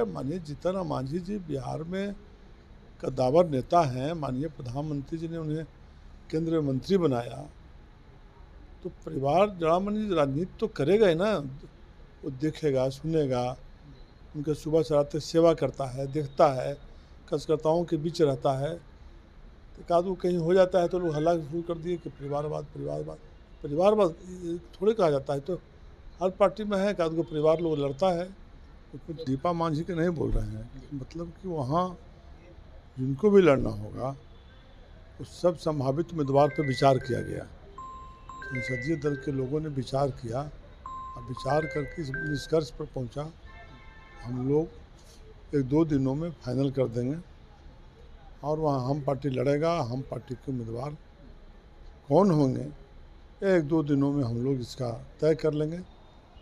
है, माननीय जीतन राम मांझी जी बिहार में कद्दावर नेता हैं। माननीय प्रधानमंत्री जी ने उन्हें केंद्रीय मंत्री बनाया, तो परिवार जड़ामनी राजनीति तो करेगा ही ना। वो देखेगा, सुनेगा, उनके सुबह से रात तक सेवा करता है, देखता है, कार्यकर्ताओं के बीच रहता है। तो एक आध कहीं हो जाता है तो लोग हल्ला शुरू कर दिए कि परिवारवाद परिवारवाद परिवारवाद थोड़े कहा जाता है। तो हर पार्टी में है, एक आध परिवार लोग लड़ता है। तो दीपा मांझी के नहीं बोल रहे हैं, मतलब कि वहाँ जिनको भी लड़ना होगा उस सब संभावित उम्मीदवार पर विचार किया गया। संसदीय दल के लोगों ने विचार किया और विचार करके इस निष्कर्ष पर पहुंचा, हम लोग 1-2 दिनों में फाइनल कर देंगे और वहाँ हम पार्टी लड़ेगा, हम पार्टी के उम्मीदवार कौन होंगे 1-2 दिनों में हम लोग इसका तय कर लेंगे।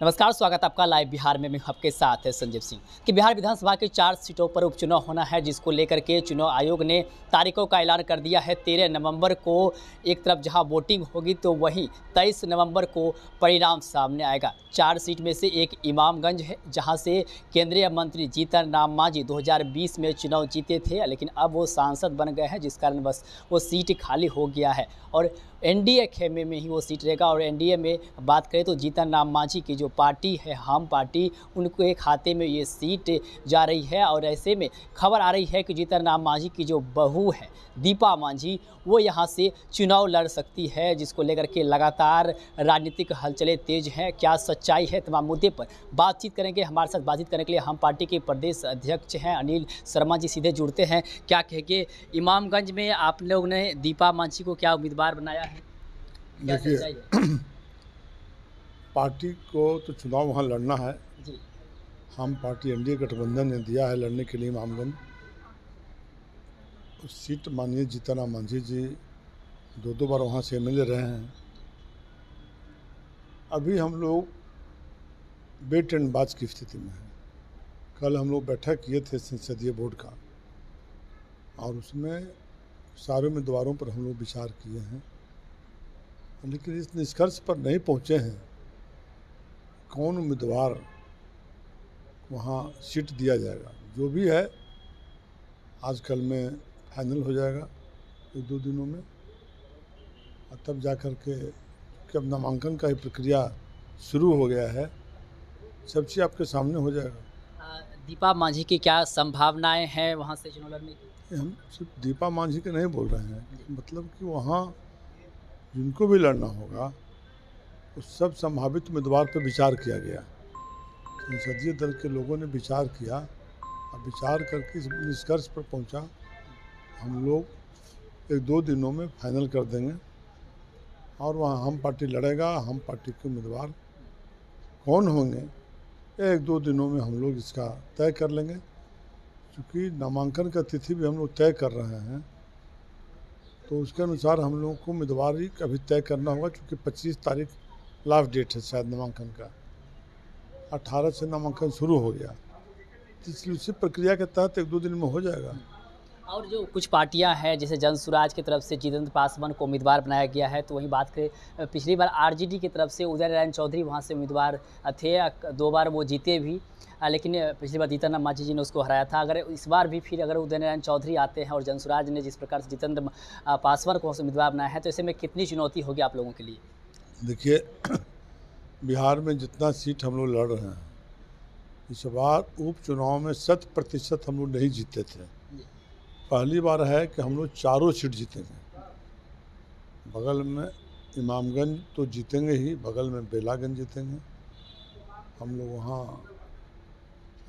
नमस्कार, स्वागत आपका लाइव बिहार में। मैं आपके साथ है संजीव सिंह। कि बिहार विधानसभा की 4 सीटों पर उपचुनाव होना है, जिसको लेकर के चुनाव आयोग ने तारीखों का ऐलान कर दिया है। 13 नवंबर को एक तरफ जहां वोटिंग होगी तो वहीं 23 नवंबर को परिणाम सामने आएगा। 4 सीट में से एक इमामगंज है, जहां से केंद्रीय मंत्री जीतन राम मांझी 2020 में चुनाव जीते थे, लेकिन अब वो सांसद बन गए हैं, जिस कारण बस वो सीट खाली हो गया है और एनडीए खेमे में ही वो सीट रहेगा। और एनडीए में बात करें तो जीतन राम मांझी की जो पार्टी है हम पार्टी, उनके खाते में ये सीट जा रही है। और ऐसे में खबर आ रही है कि जीतन राम मांझी की जो बहू है दीपा मांझी, वो यहाँ से चुनाव लड़ सकती है, जिसको लेकर के लगातार राजनीतिक हलचलें तेज हैं। क्या सच्चाई है, तमाम मुद्दे पर बातचीत करेंगे। हमारे साथ बातचीत करने के लिए हम पार्टी के प्रदेश अध्यक्ष हैं अनिल शर्मा जी सीधे जुड़ते हैं। क्या कहेंगे, इमामगंज में आप लोग ने दीपा मांझी को क्या उम्मीदवार बनाया है? देखिए, पार्टी को तो चुनाव वहाँ लड़ना है जी। हम पार्टी एनडीए गठबंधन ने दिया है लड़ने के लिए इमामगंज। उस सीट माननीय जीतन राम मांझी जी 2 बार वहाँ से एमएलए रहे हैं। अभी हम लोग वेट एंड वॉच की स्थिति में हैं। कल हम लोग बैठक किए थे संसदीय बोर्ड का और उसमें सारे उम्मीदवारों पर हम लोग विचार किए हैं, लेकिन इस निष्कर्ष पर नहीं पहुँचे हैं कौन उम्मीदवार वहाँ सीट दिया जाएगा। जो भी है आज कल में फाइनल हो जाएगा 1-2 दिनों में, और तब जा कर के कि अब नामांकन का ही प्रक्रिया शुरू हो गया है, सब चीज़ आपके सामने हो जाएगा। दीपा मांझी की क्या संभावनाएं हैं वहाँ से चुनाव लड़ने की? हम सिर्फ दीपा मांझी के नहीं बोल रहे हैं, मतलब कि वहाँ जिनको भी लड़ना होगा उस सब संभावित उम्मीदवार पर विचार किया गया। संसदीय दल के लोगों ने विचार किया और विचार करके इस निष्कर्ष पर पहुंचा, हम लोग 1-2 दिनों में फाइनल कर देंगे और वहाँ हम पार्टी लड़ेगा, हम पार्टी के उम्मीदवार कौन होंगे 1-2 दिनों में हम लोग इसका तय कर लेंगे। क्योंकि नामांकन का तिथि भी हम लोग तय कर रहे हैं, तो उसके अनुसार हम लोगों को उम्मीदवार ही अभी तय करना होगा। क्योंकि 25 तारीख लास्ट डेट है शायद नामांकन का, 18 से नामांकन शुरू हो गया, तो इसलिए उसी प्रक्रिया के तहत 1-2 दिन में हो जाएगा। और जो कुछ पार्टियां हैं, जैसे जनसुराज की तरफ से जितेंद्र पासवान को उम्मीदवार बनाया गया है, तो वहीं बात करें पिछली बार आरजेडी की तरफ से उदय नारायण चौधरी वहां से उम्मीदवार थे, 2 बार वो जीते भी, लेकिन पिछली बार जीतन राम मांझी जी ने उसको हराया था। अगर इस बार भी फिर अगर उदय नारायण चौधरी आते हैं और जनसुराज ने जिस प्रकार से जितेंद्र पासवान को उम्मीदवार बनाया है, तो ऐसे में कितनी चुनौती होगी आप लोगों के लिए? देखिए, बिहार में जितना सीट हम लोग लड़ रहे हैं, इस बार उपचुनाव में 100% हम लोग नहीं जीते थे। पहली बार है कि हम लोग चारों सीट जीतेंगे। बगल में इमामगंज तो जीतेंगे ही, बगल में बेलागंज जीतेंगे हम लोग, वहाँ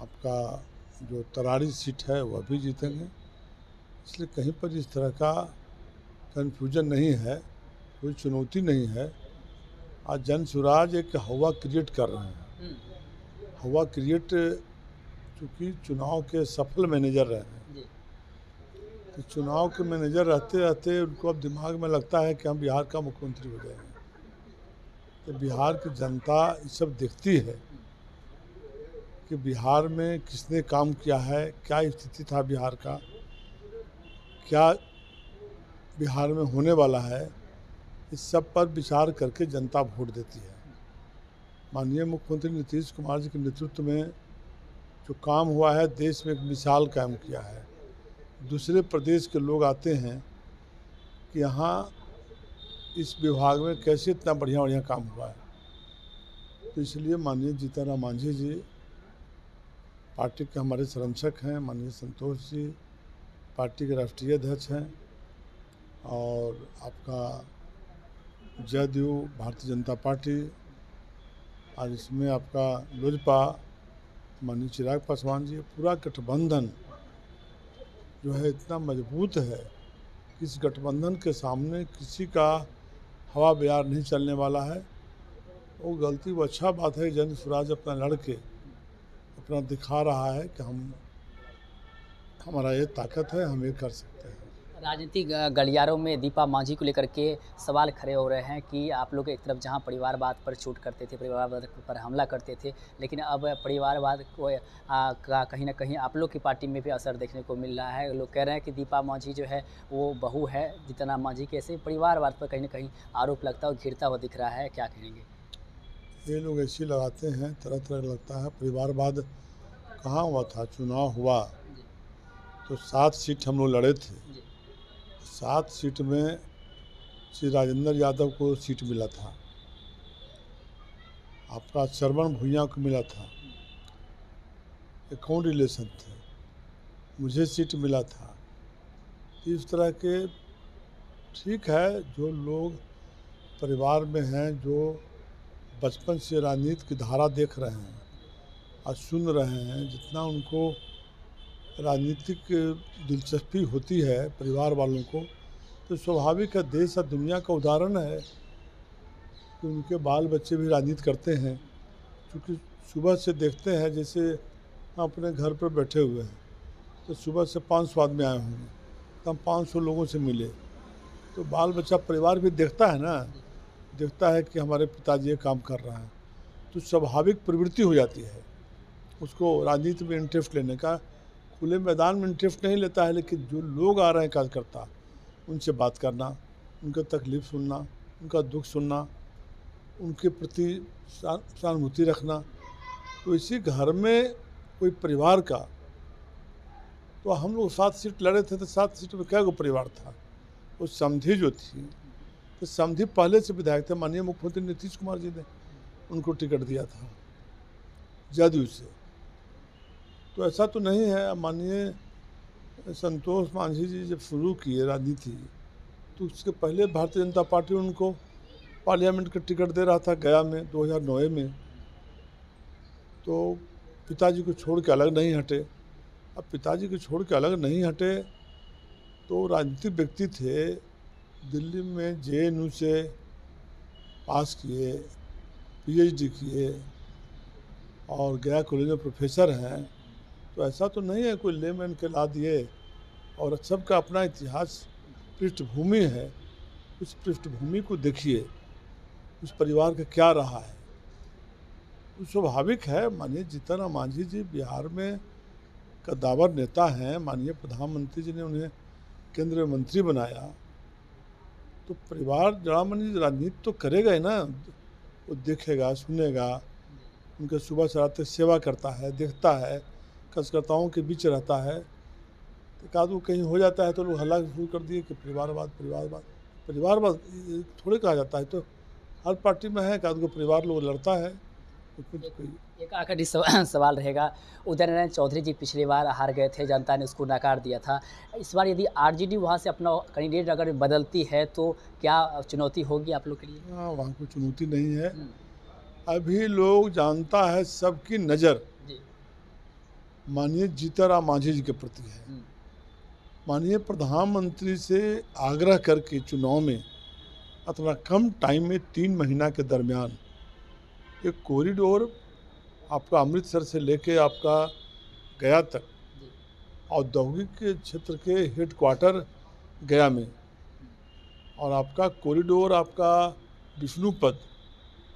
आपका जो तरारी सीट है वह भी जीतेंगे। इसलिए कहीं पर इस तरह का कन्फ्यूजन नहीं है, कोई चुनौती नहीं है। आज जनसुराज एक हवा क्रिएट कर रहे हैं, हवा क्रिएट, चूँकि चुनाव के सफल मैनेजर रहे हैं, तो चुनाव के मैनेजर रहते रहते उनको अब दिमाग में लगता है कि हम बिहार का मुख्यमंत्री हो जाएंगे। तो बिहार की जनता ये सब देखती है कि बिहार में किसने काम किया है, क्या स्थिति था बिहार का, क्या बिहार में होने वाला है, इस सब पर विचार करके जनता वोट देती है। माननीय मुख्यमंत्री नीतीश कुमार जी के नेतृत्व में जो काम हुआ है देश में एक मिसाल कायम किया है। दूसरे प्रदेश के लोग आते हैं कि यहाँ इस विभाग में कैसे इतना बढ़िया बढ़िया काम हुआ है। तो इसलिए माननीय जीतन राम मांझी जी पार्टी के हमारे संरक्षक हैं। माननीय संतोष जी पार्टी के राष्ट्रीय अध्यक्ष हैं और आपका जदयू भारतीय जनता पार्टी और इसमें आपका लोजपा माननीय चिराग पासवान जी, पूरा गठबंधन जो है इतना मजबूत है कि इस गठबंधन के सामने किसी का हवा बयार नहीं चलने वाला है। वो गलती वो अच्छा बात है, जन स्वराज अपना लड़के अपना दिखा रहा है कि हमारा ये ताकत है, हम ये कर सकते हैं। राजनीतिक गलियारों में दीपा मांझी को लेकर के सवाल खड़े हो रहे हैं कि आप लोग एक तरफ जहां परिवारवाद पर छूट करते थे, परिवारवाद पर हमला करते थे, लेकिन अब परिवारवाद को का कहीं ना कहीं आप लोग की पार्टी में भी असर देखने को मिल रहा है। लोग कह रहे हैं कि दीपा मांझी जो है वो बहू है जीतन राम मांझी के, ऐसे परिवारवाद पर कहीं ना कहीं आरोप लगता है और घिरता हुआ दिख रहा है, क्या कहेंगे? ये लोग ऐसे लगाते हैं, तरह तरह लगता है। परिवारवाद कहाँ हुआ था? चुनाव हुआ तो 7 सीट हम लोग लड़े थे। 7 सीट में श्री राजेंद्र यादव को सीट मिला था, आपका श्रवण भुइयां को मिला था, ये कौन रिलेशन थे, मुझे सीट मिला था। इस तरह के ठीक है, जो लोग परिवार में हैं, जो बचपन से राजनीति की धारा देख रहे हैं और सुन रहे हैं, जितना उनको राजनीतिक दिलचस्पी होती है परिवार वालों को, तो स्वाभाविक है देश और दुनिया का उदाहरण है कि उनके बाल बच्चे भी राजनीति करते हैं। क्योंकि सुबह से देखते हैं, जैसे हम अपने घर पर बैठे हुए हैं तो सुबह से 500 आदमी आए होंगे, तो हम 500 लोगों से मिले, तो बाल बच्चा परिवार भी देखता है ना, देखता है कि हमारे पिताजी ये काम कर रहे हैं, तो स्वाभाविक प्रवृत्ति हो जाती है उसको राजनीति में इंटरेस्ट लेने का। खुले मैदान में इंटरेस्ट नहीं लेता है, लेकिन जो लोग आ रहे हैं कार्यकर्ता, उनसे बात करना, उनका तकलीफ़ सुनना, उनका दुख सुनना, उनके प्रति सहानुभूति रखना। तो इसी घर में कोई परिवार का, तो हम लोग 7 सीट लड़े थे, तो 7 सीट में क्या परिवार था? वो समधी जो थी, तो समधी पहले से विधायक थे। माननीय मुख्यमंत्री नीतीश कुमार जी ने उनको टिकट दिया था जदयू से। तो ऐसा तो नहीं है। माननीय संतोष मांझी जी जब शुरू किए राजनीति, तो उसके पहले भारतीय जनता पार्टी उनको पार्लियामेंट का टिकट दे रहा था गया में 2009 में। तो पिताजी को छोड़ के अलग नहीं हटे। अब पिताजी को छोड़ के अलग नहीं हटे तो राजनीतिक व्यक्ति थे, दिल्ली में JNU से पास किए, PhD किए और गया कॉलेज में प्रोफेसर हैं। तो ऐसा तो नहीं है कोई लेमैन के ला दिए, और सबका अपना इतिहास पृष्ठभूमि है। उस पृष्ठभूमि को देखिए, उस परिवार का क्या रहा है। तो स्वाभाविक है, माननीय जीतन राम मांझी जी बिहार में कद्दावर नेता हैं। माननीय प्रधानमंत्री जी ने उन्हें केंद्रीय मंत्री बनाया, तो परिवार जड़ामनी राजनीति तो करेगा ही ना। वो देखेगा, सुनेगा, उनके सुबह से रात तक सेवा करता है, देखता है, कार्यकर्ताओं के बीच रहता है। तो कादू कहीं हो जाता है तो लोग हल्ला शुरू कर दिए कि परिवारवाद परिवारवाद परिवारवाद थोड़े कहा जाता है। तो हर पार्टी में है, कादू को परिवार लोग लड़ता है। तो कुछ एक आखिरी सवाल रहेगा। उदय नारायण चौधरी जी पिछली बार हार गए थे, जनता ने उसको नकार दिया था। इस बार यदि RJD वहाँ से अपना कैंडिडेट अगर बदलती है तो क्या चुनौती होगी आप लोग के लिए? हाँ, वहाँ कोई चुनौती नहीं है। अभी लोग जानता है, सबकी नज़र माननीय जीतन राम मांझी जी के प्रति है। माननीय प्रधानमंत्री से आग्रह करके चुनाव में इतना कम टाइम में 3 महीना के दरमियान एक कॉरिडोर आपका अमृतसर से लेके आपका गया तक, औद्योगिक क्षेत्र के हेडक्वार्टर गया में, और आपका कॉरिडोर आपका विष्णुपद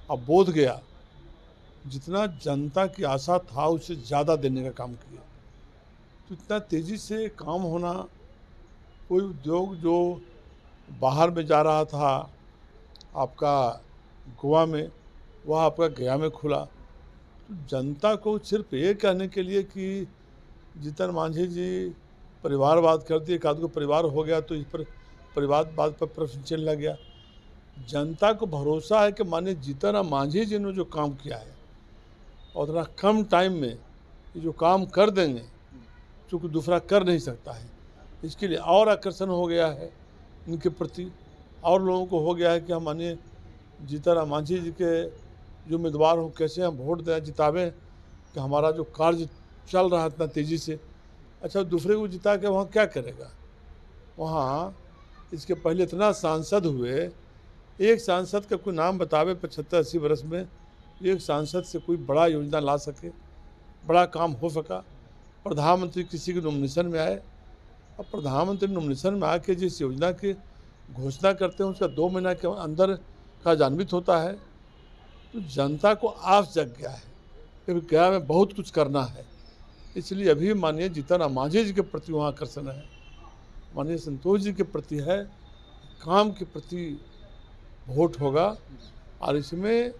और बोध गया, जितना जनता की आशा था उससे ज़्यादा देने का काम किया। तो इतना तेज़ी से काम होना, कोई उद्योग जो बाहर में जा रहा था आपका गोवा में, वह आपका गया में खुला। जनता को सिर्फ ये कहने के लिए कि जीतन मांझी जी परिवारवाद कर दिए, एक आध को परिवार हो गया तो इस पर परिवारवाद पर प्रश्न चलने लग गया। जनता को भरोसा है कि माननीय जीतन राम मांझी जी ने जो काम किया है और उतना कम टाइम में ये जो काम कर देंगे चूँकि दूसरा कर नहीं सकता है, इसके लिए और आकर्षण हो गया है इनके प्रति, और लोगों को हो गया है कि हम माननीय जीतन राम मांझी जी के जो उम्मीदवार हों कैसे हम वोट दें, जितावें कि हमारा जो कार्य चल रहा है इतना तेज़ी से। अच्छा, दूसरे को जिता के वहाँ क्या करेगा? वहाँ इसके पहले इतना सांसद हुए, एक सांसद का कोई नाम बतावे 75-80 वर्ष में एक सांसद से कोई बड़ा योजना ला सके, बड़ा काम हो सका। प्रधानमंत्री किसी के नॉमिनेशन में आए, अब प्रधानमंत्री नॉमिनेशन में आके जिस योजना की घोषणा करते हैं उसका 2 महीना के अंदर कार्यान्वित होता है, तो जनता को आस जग गया है कि गया में बहुत कुछ करना है। इसलिए अभी माननीय जीतन राम मांझी जी के प्रति वहाँ आकर्षण है, माननीय संतोष जी के प्रति है, काम के प्रति वोट होगा और इसमें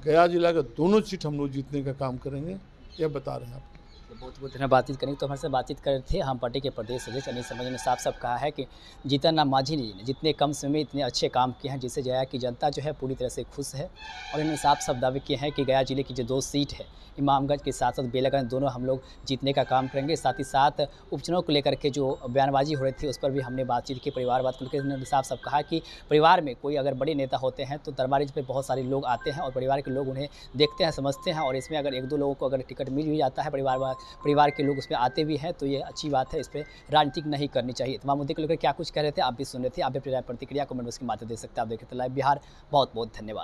गया जिला का दोनों सीट हम लोग जीतने का काम करेंगे, यह बता रहे हैं आप। बहुत बहुत धन्यवाद। बातचीत करेंगे तो हमारे से बातचीत कर रहे थे हम पार्टी के प्रदेश सदस्य अनिल शर्मा जी ने साफ कहा है कि जीतन राम मांझी जी ने जितने कम समय में इतने अच्छे काम किए हैं जिससे जो है कि जनता जो है पूरी तरह से खुश है। और इन्होंने साफ दावे किए हैं कि गया जिले की जो 2 सीट है इमामगंज के साथ साथ बेलागंज दोनों हम लोग जीतने का काम करेंगे। साथ ही साथ उपचुनाव को लेकर के जो बयानबाजी हो रही थी उस पर भी हमने बातचीत की, परिवारवाद को लेकर इन्होंने साफ कहा कि परिवार में कोई अगर बड़े नेता होते हैं तो दरबारी पे बहुत सारे लोग आते हैं और परिवार के लोग उन्हें देखते हैं, समझते हैं, और इसमें अगर 1-2 लोगों को अगर टिकट मिल भी जाता है, परिवार के लोग उसमें आते भी हैं, तो ये अच्छी बात है। इस पर राजनीतिक नहीं करनी चाहिए। तमाम मुद्दे को लेकर क्या कुछ कह रहे थे आप भी सुन रहे थे। आप भी अपनी राय प्रतिक्रिया कमेंट बॉक्स के माध्यम दे सकते हैं। आप देख रहे थे लाइव बिहार। बहुत बहुत धन्यवाद।